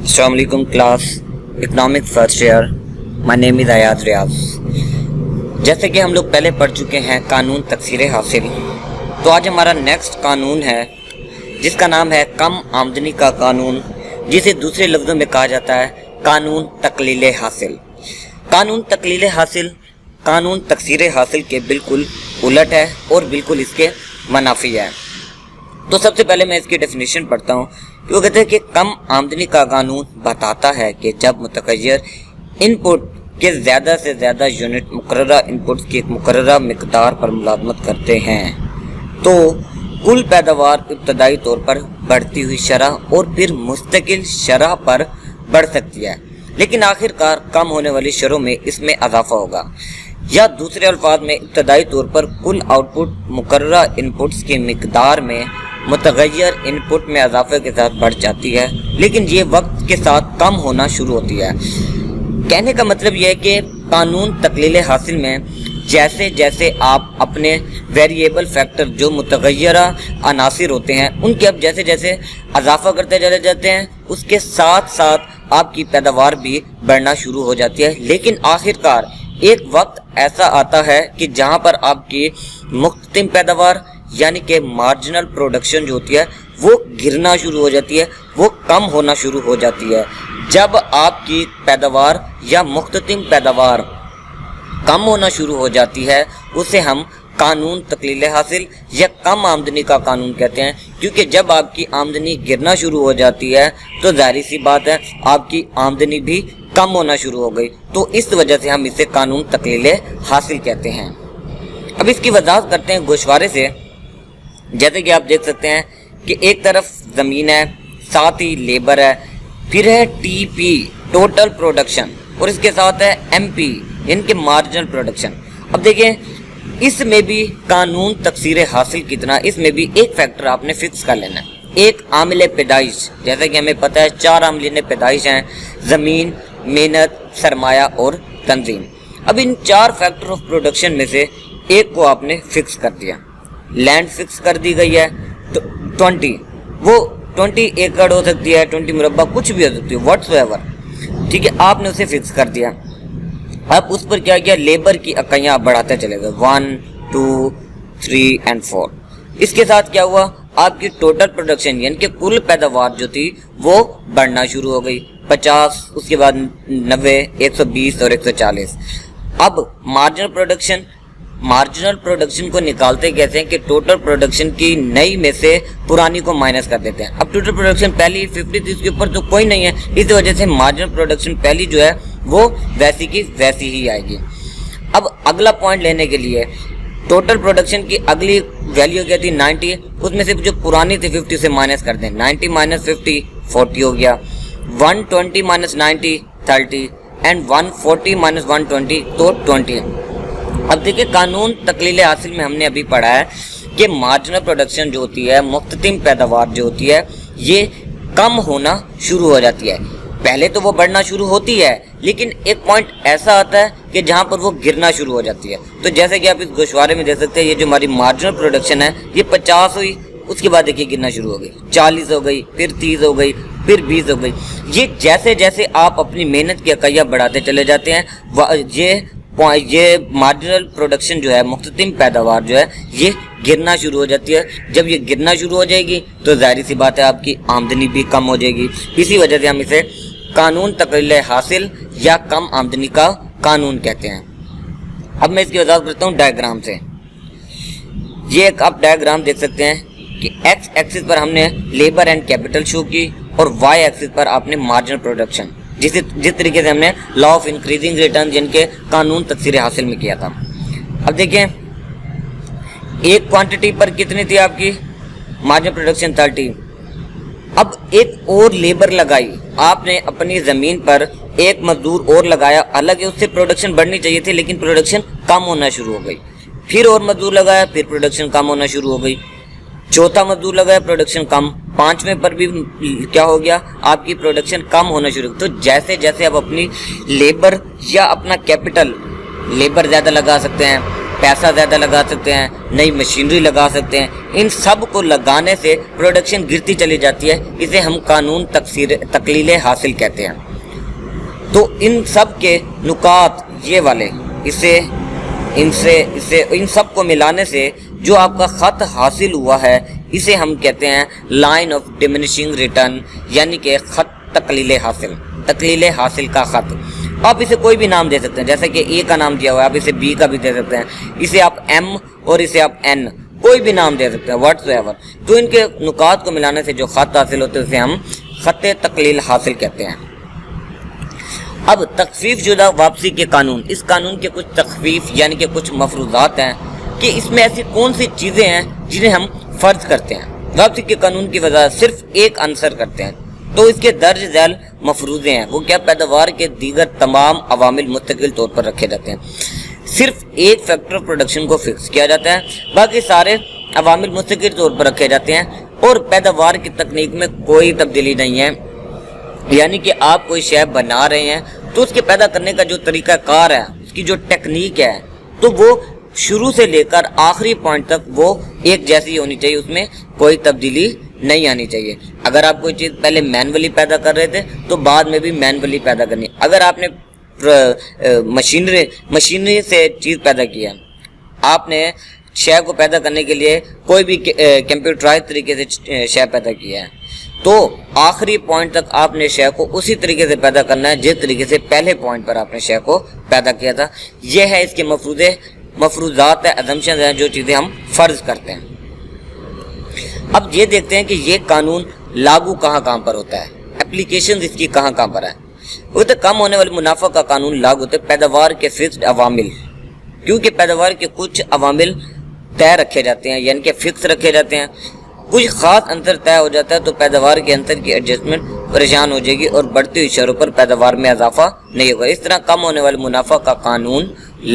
अस्सलाम वालेकुम class economics first year. My name is Ayaz Riyaz. जैसे कि हम लोग पहले पढ़ चुके हैं कानून तकसीर हासिल, तो आज हमारा नेक्स्ट कानून है जिसका नाम है कम आमदनी का कानून, जिसे दूसरे लफ्ज़ों में कहा जाता है कानून तकलील हासिल। कानून तकलील हासिल कानून तकसीर हासिल के बिल्कुल उलट है और बिल्कुल इसके मुनाफी है। तो सबसे पहले मैं इसकी डेफिनेशन पढ़ता हूँ कि वो कहते हैं कि कम आमदनी का कानून बताता है कि जब मुतग़य्यर इनपुट के ज़्यादा से ज़्यादा यूनिट मुकर्ररा इनपुट्स की एक मुकर्ररा मिक़दार पर मुलाज़मत करते हैं तो कुल पैदावार इब्तदाई तौर पर बढ़ती हुई शरह और फिर मुस्तकिल शरह पर बढ़ सकती है, लेकिन आखिरकार कम होने वाली शरहों में इसमें इजाफा होगा, या दूसरे अल्फाज में इब्तदाई तौर पर कुल आउटपुट मुकर्ररा इनपुट्स की मिक़दार में मुतग़य्यर इनपुट में इजाफे के साथ बढ़ जाती है, लेकिन ये वक्त के साथ कम होना शुरू होती है। कहने का मतलब यह है कि कानून तकलील हासिल में जैसे जैसे आप अपने वेरिएबल फैक्टर जो मुतग़य्यरा अनासिर होते हैं उनके अब जैसे जैसे इजाफा करते चले जाते हैं, उसके साथ साथ आपकी पैदावार भी बढ़ना शुरू हो जाती है, लेकिन आखिरकार एक वक्त ऐसा आता है कि जहाँ पर आपकी मुख्ततिम पैदावार यानी कि मार्जिनल प्रोडक्शन जो होती है वो गिरना शुरू हो जाती है, वो कम होना शुरू हो जाती है। जब आपकी पैदावार या मुख्ततिम पैदावार कम होना शुरू हो जाती है उसे हम कानून तकलील हासिल या कम आमदनी का कानून कहते हैं, क्योंकि जब आपकी आमदनी गिरना शुरू हो जाती है तो जाहिर सी बात है आपकी आमदनी भी कम होना शुरू हो गई, तो इस वजह से हम इसे कानून तकलील हासिल कहते हैं। अब इसकी वजाहत करते हैं गोशवारे से। जैसे कि आप देख सकते हैं कि एक तरफ ज़मीन है, साथ ही लेबर है, फिर है टीपी टोटल प्रोडक्शन और इसके साथ है एमपी इनके मार्जिनल प्रोडक्शन। अब देखें इसमें भी कानून तकसीर हासिल कितना, इसमें भी एक फैक्टर आपने फिक्स कर लेना है, एक आमिल पैदाइश। जैसा कि हमें पता है 4 आमिल पैदाइश हैं, ज़मीन, मेहनत, सरमाया और तंजीम। अब इन 4 फैक्टर ऑफ प्रोडक्शन में से एक को आपने फिक्स कर दिया, लैंड फिक्स कर दी गई है तो 20, वो 20 एकड़ हो सकती है, 20 मुरब्बा, कुछ भी हो सकती है, व्हाट्सएवर, ठीक है, आपने उसे फिक्स कर दिया। अब उस पर क्या किया, लेबर की इकाइयाँ आप बढ़ाते चले गए 1, 2, 3 और 4। इसके साथ क्या हुआ, आपकी टोटल प्रोडक्शन यानी कि कुल पैदावार जो थी वो बढ़ना शुरू हो गई, 50, उसके बाद 90, 120 और 140। अब मार्जिनल प्रोडक्शन को निकालते कैसे हैं कि टोटल प्रोडक्शन की नई में से पुरानी को माइनस कर देते हैं। अब टोटल प्रोडक्शन पहली 50 थी, उसके ऊपर तो कोई नहीं है, इस वजह से मार्जिनल प्रोडक्शन पहली जो है वो वैसी की वैसी ही आएगी। अब अगला पॉइंट लेने के लिए टोटल प्रोडक्शन की अगली वैल्यू क्या थी 90, उसमें से जो पुरानी थी 50 से माइनस कर दें, 90 माइनस 50 40 हो गया, 120 माइनस 90 30 एंड 140 माइनस 120 तो 20। अब देखिए कानून तकलील हासिल में हमने अभी पढ़ा है कि मार्जिनल प्रोडक्शन जो होती है, मुख्ततिम पैदावार जो होती है, ये कम होना शुरू हो जाती है। पहले तो वो बढ़ना शुरू होती है, लेकिन एक पॉइंट ऐसा आता है कि जहाँ पर वो गिरना शुरू हो जाती है। तो जैसे कि आप इस गोशवारे में देख सकते हैं, ये जो हमारी मार्जिनल प्रोडक्शन है ये 50 हुई, उसके बाद देखिए गिरना शुरू हो गई, 40 हो गई, फिर 30 हो गई, फिर 20 हो गई। ये जैसे जैसे आप अपनी मेहनत की इकाइयाँ बढ़ाते चले जाते हैं, ये मार्जिनल प्रोडक्शन जो है, मुख्ततिम पैदावार जो है, ये गिरना शुरू हो जाती है। जब ये गिरना शुरू हो जाएगी तो जाहिर सी बात है आपकी आमदनी भी कम हो जाएगी। इसी वजह से हम इसे कानून तकलील हासिल या कम आमदनी का कानून कहते हैं। अब मैं इसकी वजाहत करता हूँ डायग्राम से। ये एक आप डायग्राम देख सकते हैं कि एक्स एक्सिस पर हमने लेबर एंड कैपिटल शो की और वाई एक्सिस पर आपने मार्जिनल प्रोडक्शन, जिस तरीके से हमने लॉ ऑफ इंक्रीजिंग रिटर्न जिनके कानून तकसीर हासिल में किया था। अब देखिए एक क्वांटिटी पर कितनी थी आपकी मार्जिनल प्रोडक्शन 30। अब एक और लेबर लगाई आपने अपनी ज़मीन पर, एक मजदूर और लगाया, हालांकि उससे प्रोडक्शन बढ़नी चाहिए थी लेकिन प्रोडक्शन कम होना शुरू हो गई, फिर और मजदूर लगाया, फिर प्रोडक्शन कम होना शुरू हो गई, चौथा मजदूर लगाया, प्रोडक्शन कम, 5वें पर भी क्या हो गया, आपकी प्रोडक्शन कम होना शुरू। तो जैसे जैसे आप अपनी लेबर या अपना कैपिटल, लेबर ज़्यादा लगा सकते हैं, پیسہ زیادہ لگا سکتے ہیں، نئی مشینری لگا سکتے ہیں، ان سب کو لگانے سے پروڈکشن گرتی چلی جاتی ہے، اسے ہم قانون تقلیل حاصل کہتے ہیں۔ تو ان سب کے نکات یہ والے ان سب کو ملانے سے جو آپ کا خط حاصل ہوا ہے اسے ہم کہتے ہیں لائن آف ڈیمینشنگ ریٹرن، یعنی کہ خط تقلیل حاصل کا خط۔ آپ اسے کوئی بھی نام دے سکتے ہیں، جیسے کہ اے کا نام دیا ہوا ہے، آپ اسے بی کا بھی دے سکتے ہیں، اسے آپ ایم اور اسے آپ این کوئی بھی نام دے سکتے ہیں واٹس ایور۔ تو ان کے نکات کو ملانے سے جو خط حاصل ہوتے ہیں اسے ہم خط تقلیل حاصل کہتے ہیں۔ اب تخفیف شدہ واپسی کے قانون، اس قانون کے کچھ تخفیف یعنی کہ کچھ مفروضات ہیں کہ اس میں ایسی کون سی چیزیں ہیں جنہیں ہم فرض کرتے ہیں۔ واپسی کے قانون کی وضاحت صرف ایک عنصر کرتے ہیں، تو اس کے درج ذیل مفروضے ہیں، وہ کیا؟ پیداوار کے دیگر تمام عوامل مستقل طور پر رکھے جاتے ہیں، صرف ایک فیکٹر پروڈکشن کو فکس کیا جاتا ہے، باقی سارے عوامل مستقل طور پر رکھے جاتے ہیں، اور پیداوار کی تکنیک میں کوئی تبدیلی نہیں ہے۔ یعنی کہ آپ کوئی شے بنا رہے ہیں تو اس کے پیدا کرنے کا جو طریقہ کار ہے، اس کی جو ٹیکنیک ہے، تو وہ شروع سے لے کر آخری پوائنٹ تک وہ ایک جیسی ہونی چاہیے، اس میں کوئی تبدیلی نہیں آنی چاہیے۔ اگر آپ کوئی چیز پہلے مینولی پیدا کر رہے تھے تو بعد میں بھی مینولی پیدا کرنی۔ اگر آپ نے مشینری سے چیز پیدا کی ہے، آپ نے شے کو پیدا کرنے کے لیے کوئی بھی کمپیوٹرائز طریقے سے شے پیدا کیا ہے، تو آخری پوائنٹ تک آپ نے شے کو اسی طریقے سے پیدا کرنا ہے جس طریقے سے پہلے پوائنٹ پر آپ نے شے کو پیدا کیا تھا۔ یہ ہے اس کے مفروضات ہیں، اسمپشنز ہیں، جو چیزیں ہم فرض کرتے ہیں۔ اب یہ دیکھتے ہیں کہ یہ قانون لاگو کہاں پر ہوتا ہے، اپلیکیشن اس کی کہاں پر ہے۔ وہ تو کم ہونے والے منافع کا قانون لاگو ہوتا ہے پیداوار کے فکسڈ عوامل، کیونکہ پیداوار کے کچھ عوامل طے رکھے جاتے ہیں، یعنی کہ فکس رکھے جاتے ہیں، کچھ خاص انتر طے ہو جاتا ہے تو پیداوار کے انتر کی ایڈجسٹمنٹ پریشان ہو جائے گی اور بڑھتی ہوئی شرحوں پر پیداوار میں اضافہ نہیں ہوگا۔ اس طرح کم ہونے والے منافع کا قانون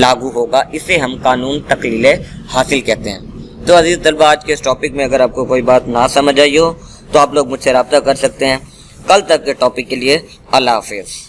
لاگو ہوگا، اسے ہم قانون تقلیل حاصل کہتے ہیں۔ تو عزیز طلبہ، آج کے اس ٹاپک میں اگر آپ کو کوئی بات نہ سمجھ آئی ہو تو آپ لوگ مجھ سے رابطہ کر سکتے ہیں۔ کل تک کے ٹاپک کے لیے اللہ حافظ۔